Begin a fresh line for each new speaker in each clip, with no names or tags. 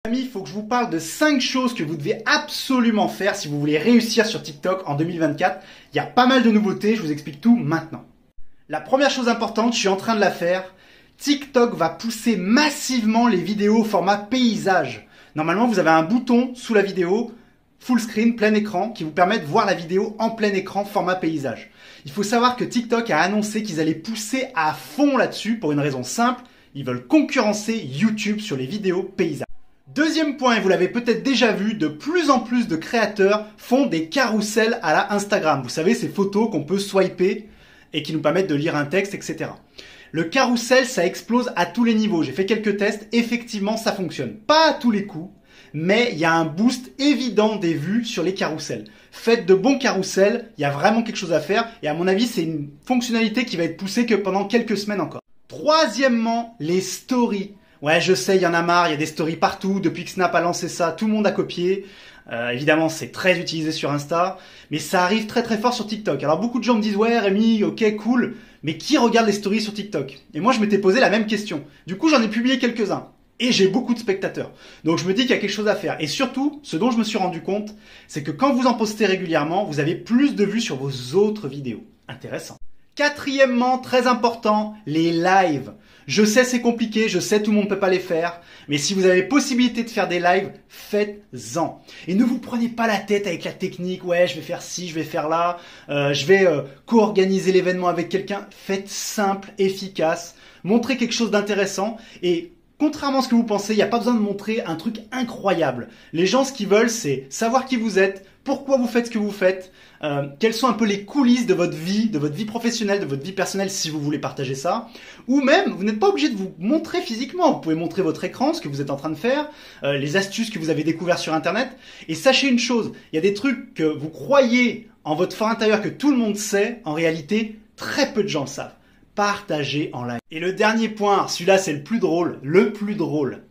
Amis, il faut que je vous parle de 5 choses que vous devez absolument faire si vous voulez réussir sur TikTok en 2024. Il y a pas mal de nouveautés, je vous explique tout maintenant. La première chose importante, je suis en train de la faire. TikTok va pousser massivement les vidéos au format paysage. Normalement, vous avez un bouton sous la vidéo, full screen, plein écran, qui vous permet de voir la vidéo en plein écran, format paysage. Il faut savoir que TikTok a annoncé qu'ils allaient pousser à fond là-dessus pour une raison simple. Ils veulent concurrencer YouTube sur les vidéos paysages. Deuxième point, et vous l'avez peut-être déjà vu, de plus en plus de créateurs font des carousels à la Instagram. Vous savez, ces photos qu'on peut swiper et qui nous permettent de lire un texte, etc. Le carrousel, ça explose à tous les niveaux. J'ai fait quelques tests, effectivement, ça fonctionne. Pas à tous les coups, mais il y a un boost évident des vues sur les carousels. Faites de bons carousels, il y a vraiment quelque chose à faire. Et à mon avis, c'est une fonctionnalité qui va être poussée que pendant quelques semaines encore. Troisièmement, les stories. Ouais, je sais, il y en a marre, il y a des stories partout. Depuis que Snap a lancé ça, tout le monde a copié. Évidemment, c'est très utilisé sur Insta, mais ça arrive très très fort sur TikTok. Alors beaucoup de gens me disent « Ouais Rémi, ok, cool, mais qui regarde les stories sur TikTok ?» Et moi, je m'étais posé la même question. Du coup, j'en ai publié quelques-uns. Et j'ai beaucoup de spectateurs. Donc je me dis qu'il y a quelque chose à faire. Et surtout, ce dont je me suis rendu compte, c'est que quand vous en postez régulièrement, vous avez plus de vues sur vos autres vidéos. Intéressant. Quatrièmement, très important, les lives. Je sais c'est compliqué, je sais tout le monde ne peut pas les faire, mais si vous avez possibilité de faire des lives, faites-en. Et ne vous prenez pas la tête avec la technique, ouais je vais faire ci, je vais faire là, je vais co-organiser l'événement avec quelqu'un. Faites simple, efficace, montrez quelque chose d'intéressant et contrairement à ce que vous pensez, il n'y a pas besoin de montrer un truc incroyable. Les gens, ce qu'ils veulent, c'est savoir qui vous êtes, pourquoi vous faites ce que vous faites, quelles sont un peu les coulisses de votre vie professionnelle, de votre vie personnelle si vous voulez partager ça. Ou même, vous n'êtes pas obligé de vous montrer physiquement. Vous pouvez montrer votre écran, ce que vous êtes en train de faire, les astuces que vous avez découvertes sur Internet. Et sachez une chose, il y a des trucs que vous croyez en votre fort intérieur que tout le monde sait, en réalité, très peu de gens le savent. Partagez en live. Et le dernier point, celui-là c'est le plus drôle.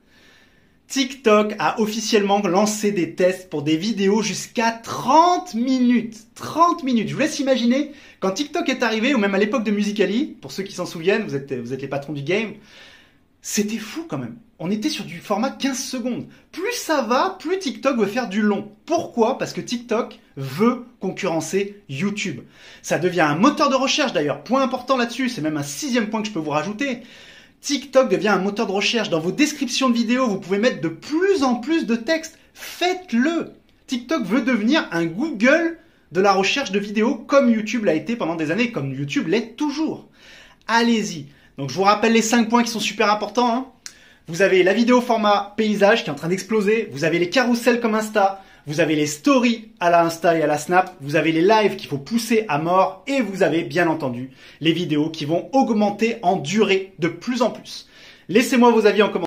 TikTok a officiellement lancé des tests pour des vidéos jusqu'à 30 minutes. 30 minutes. Je vous laisse imaginer, quand TikTok est arrivé, ou même à l'époque de Musical.ly, pour ceux qui s'en souviennent, vous êtes les patrons du game, c'était fou quand même. On était sur du format 15 secondes. Plus ça va, plus TikTok veut faire du long. Pourquoi ? Parce que TikTok veut concurrencer YouTube. Ça devient un moteur de recherche d'ailleurs. Point important là-dessus, c'est même un 6e point que je peux vous rajouter. TikTok devient un moteur de recherche. Dans vos descriptions de vidéos, vous pouvez mettre de plus en plus de texte. Faites-le. TikTok veut devenir un Google de la recherche de vidéos comme YouTube l'a été pendant des années, comme YouTube l'est toujours. Allez-y. Donc je vous rappelle les 5 points qui sont super importants, hein. Vous avez la vidéo format paysage qui est en train d'exploser. Vous avez les carousels comme Insta. Vous avez les stories à la Insta et à la Snap. Vous avez les lives qu'il faut pousser à mort. Et vous avez bien entendu les vidéos qui vont augmenter en durée de plus en plus. Laissez-moi vos avis en commentaire.